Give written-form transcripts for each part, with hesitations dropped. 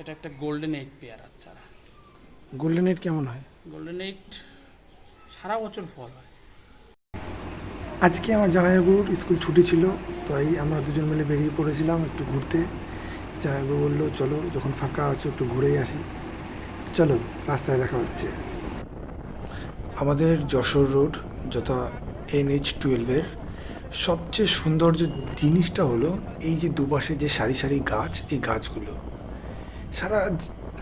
এটা একটা golden eight পেয়ারা চারা। গোল্ডেন এইট কেমন হয়? গোল্ডেন এইট সারা বছর ফল হয়। আজকে আমার জামাইবাবুর স্কুল ছুটি ছিল, তাই আমরা দুজন মিলে বেরিয়ে পড়েছিলাম একটু ঘুরতে। জামাইবাবু বললো চলো, যখন ফাঁকা আছে একটু ঘুরেই আসি। চলো, রাস্তায় দেখা হচ্ছে। আমাদের যশোর রোড যথা NH-12-এর সবচেয়ে সুন্দর যে জিনিসটা হলো এই যে দুপাশে যে সারি সারি গাছ, এই গাছগুলো সারা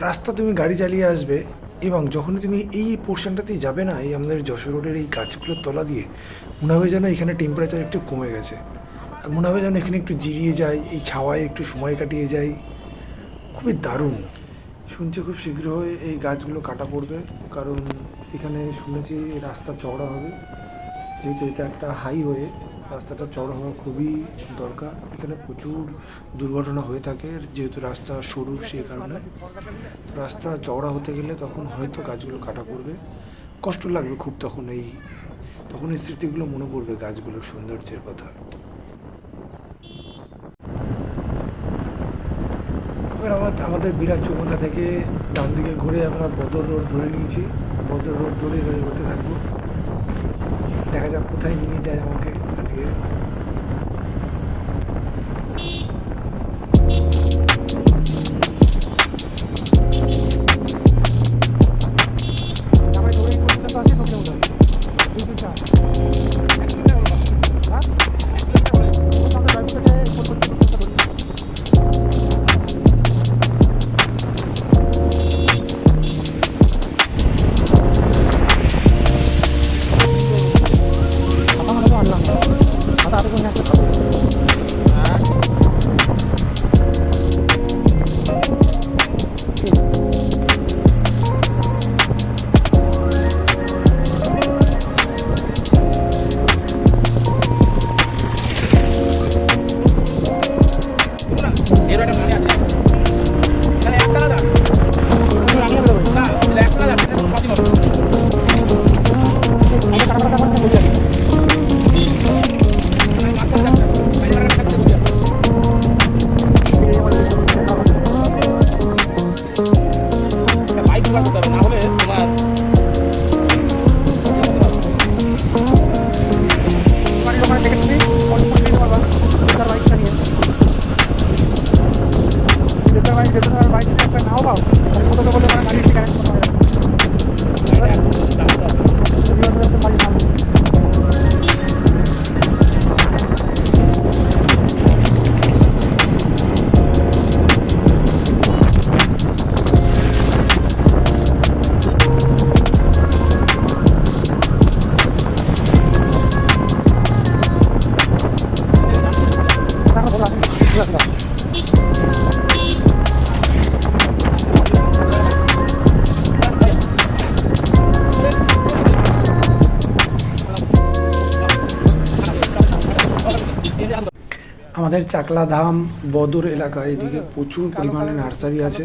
রাস্তা তুমি গাড়ি চালিয়ে আসবে, এবং যখনই তুমি এই পোর্শনটাতেই যাবে না, এই আমাদের যশোর রোডের এই গাছগুলোর তলা দিয়ে মনে হবে যেন এখানে টেম্পারেচার একটু কমে গেছে, আর মনে হবে যেন এখানে একটু জিরিয়ে যাই, এই ছাওয়ায় একটু সময় কাটিয়ে যাই। খুবই দারুণ। শুনছি খুব শীঘ্রই এই গাছগুলো কাটা পড়বে, কারণ এখানে শুনেছি এই রাস্তা চওড়া হবে। যেহেতু এটা একটা হাইওয়ে, রাস্তাটা চওড়া হওয়া খুবই দরকার। এখানে প্রচুর দুর্ঘটনা হয়ে থাকে, যেহেতু রাস্তা সরু, সেই কারণে রাস্তা চওড়া হতে গেলে তখন হয়তো গাছগুলো কাটা পড়বে। কষ্ট লাগবে খুব, তখন এই স্মৃতিগুলো মনে পড়বে, গাছগুলোর সৌন্দর্যের কথা। এবার আমাদের বিরাট চৌমাথা থেকে ডান দিকে ঘুরে আমরা বদর রোড ধরে নিয়েছি। বদর রোড ধরে এবার এগোতে থাকবো। দেখা যাক কোথায় নিয়ে যায় আমাকে আজকে। আমাদের চাকলাধাম বদর এলাকায় এদিকে প্রচুর পরিমাণে নার্সারি আছে,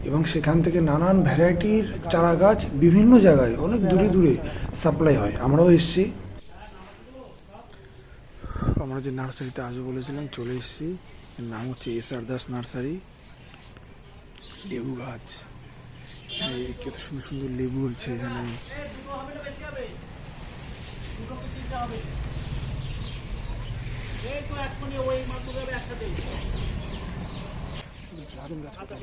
এবং সেখান থেকে নানান ভ্যারাইটির চারা গাছ বিভিন্ন জায়গায় অনেক দূরে দূরে সাপ্লাই হয়। আমরাও এসেছি। আমরা যে নার্সারিতে আসবো বলেছিলাম চলে এসেছি। এর নাম হচ্ছে SR দাস নার্সারি। লেবু গাছ, কত সুন্দর সুন্দর লেবু হচ্ছে এখানে। ড্রাগন গাছ কোথায়?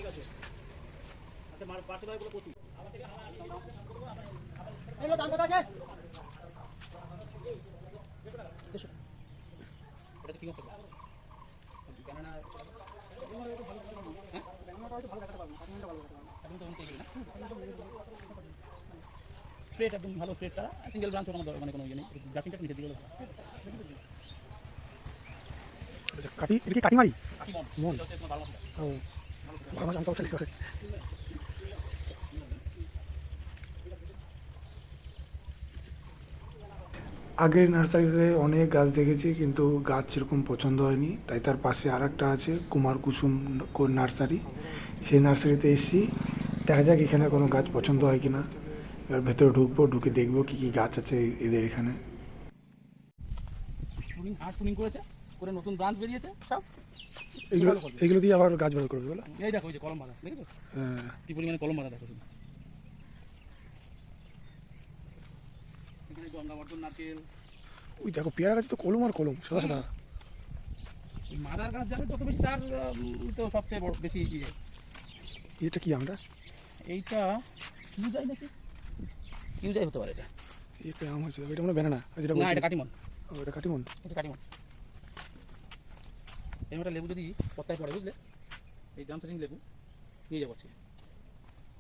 স্প্রেড একদম ভালো, স্প্রেড তারা সিঙ্গেল ব্রাঞ্চ ওঠানো মানে কোনো ইয়ে নেই, জাকিংটা নিচে দিয়ে ভালো। কাটি, এটা কি কাটিমারি? মন ও আমার জানতে অবশ্যই করে। আগের নার্সারিতে অনেক গাছ দেখেছি, কিন্তু গাছ সেরকম পছন্দ হয়নি, তাই তার পাশে আর একটা আছে কুমার কুসুম নার্সারি। সেই নার্সারিতে এসেছি, দেখা যাক এখানে কোনো গাছ পছন্দ হয় কিনা। এবার ভেতরে ঢুকবো, ঢুকে দেখবো কী কী গাছ আছে এদের এখানে। করেছে, করে নতুন ব্রাঞ্চ বেরিয়েছে সব। এইগুলো এইগুলো দিয়ে আবার গাছ বড় করবে বলো? এই দেখো ওই যে কলম বাঁধা, দেখেছো হ্যাঁ। কি পরিমাণে কলম বাঁধা দেখো শুধু। এখানে গঙ্গাবর্ধন নারকেল, ওই দেখো পেয়ারা গাছ তো কলম আর কলম, সাদা সাদা। এই মাদার গাছ যাবে তত বেশি তার তো সবচেয়ে বড় বেশি ইয়ে। এটা কি আমরা? এইটা কিউজাই নাকি, কিউজাই হতে পারে এটা। একটা আম হয়েছে, এটা মানে ব্যানানা যেটা না বলছি। এটা কাটিমন, এটা কাটিমন। এটা কাটিমন। এরকম একটা লেবু যদি পত্তায় পড়ে বুঝলে, এই জাম সেটিং লেবু নিয়ে যাবো।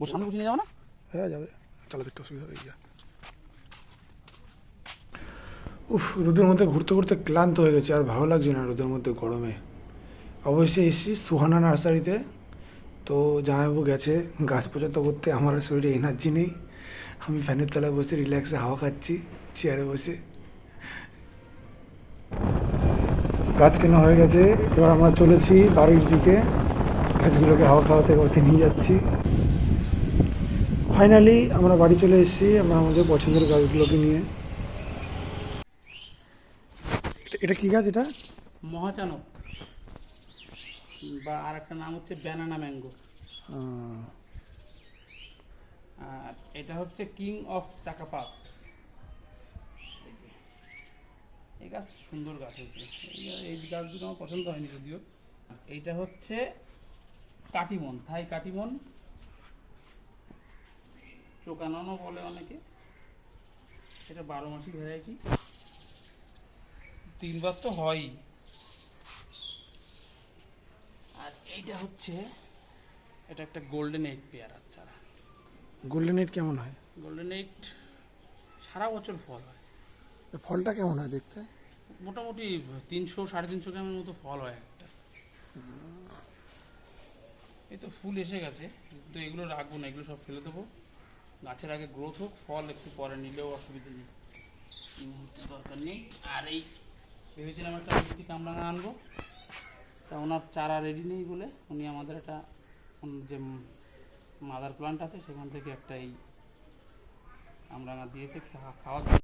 ওর সামনে বসে নিয়ে যাবো না? হ্যাঁ যাবে, চালাতে একটু অসুবিধা হয়ে যায়। উফ, রোদের মধ্যে ঘুরতে ঘুরতে ক্লান্ত হয়ে গেছে, আর ভালো লাগছে না রোদের মধ্যে গরমে। অবশ্যই এসেছি সুহানা নার্সারিতে। তো জামাইবাবু গেছে গাছ পছন্দ করতে, আমার আর শরীরে এনার্জি নেই। আমি ফ্যানের তলায় বসে রিল্যাক্সে হাওয়া খাচ্ছি চেয়ারে বসে। গাছ কেনা হয়ে গেছে, এবার আমরা চলেছি বাড়ির দিকে, গাছগুলোকে হাওয়া খাওয়াতে খাওয়াতে নিয়ে যাচ্ছি। ফাইনালি আমরা বাড়ি চলে এসেছি, আমরা আমাদের পছন্দের গাছগুলোকে নিয়ে। এটা কি গাছ এটা? মহাচানক, বা আর একটা নাম হচ্ছে ব্যানানা ম্যাঙ্গো। আর এটা হচ্ছে কিং অফ চাকাপাত। এই গাছটা সুন্দর গাছ হচ্ছে, এই গাছগুলো আমার পছন্দ হয়নি যদিও। এইটা হচ্ছে কাটিমন, থাই কাটিমন, চোকাননও বলে অনেকে। এটা 12 মাসি ভ্যারাইটি, 3 বার তো হয়ই। আর এইটা হচ্ছে, এটা একটা গোল্ডেন এইট পেয়ারা চারা। গোল্ডেন এইট কেমন হয়? গোল্ডেন এইট সারা বছর ফল হয়। ফলটা কেমন হয় দেখতে? মোটামুটি 300-350 গ্রামের মতো ফল হয় একটা। এই তো ফুল এসে গেছে, তো এগুলো রাখবো না, এগুলো সব ফেলে দেবো। গাছের আগে গ্রোথ হোক, ফল একটু পরে নিলেও অসুবিধা নেই, এই মুহূর্তে দরকার নেই। আর এই ভেবেছিলাম একটা মিষ্টি কামরাঙা আনবো, তা ওনার চারা রেডি নেই বলে উনি আমাদের একটা যে মাদার প্লান্ট আছে সেখান থেকে একটা এই কামরাঙা দিয়েছে খাওয়ার জন্য।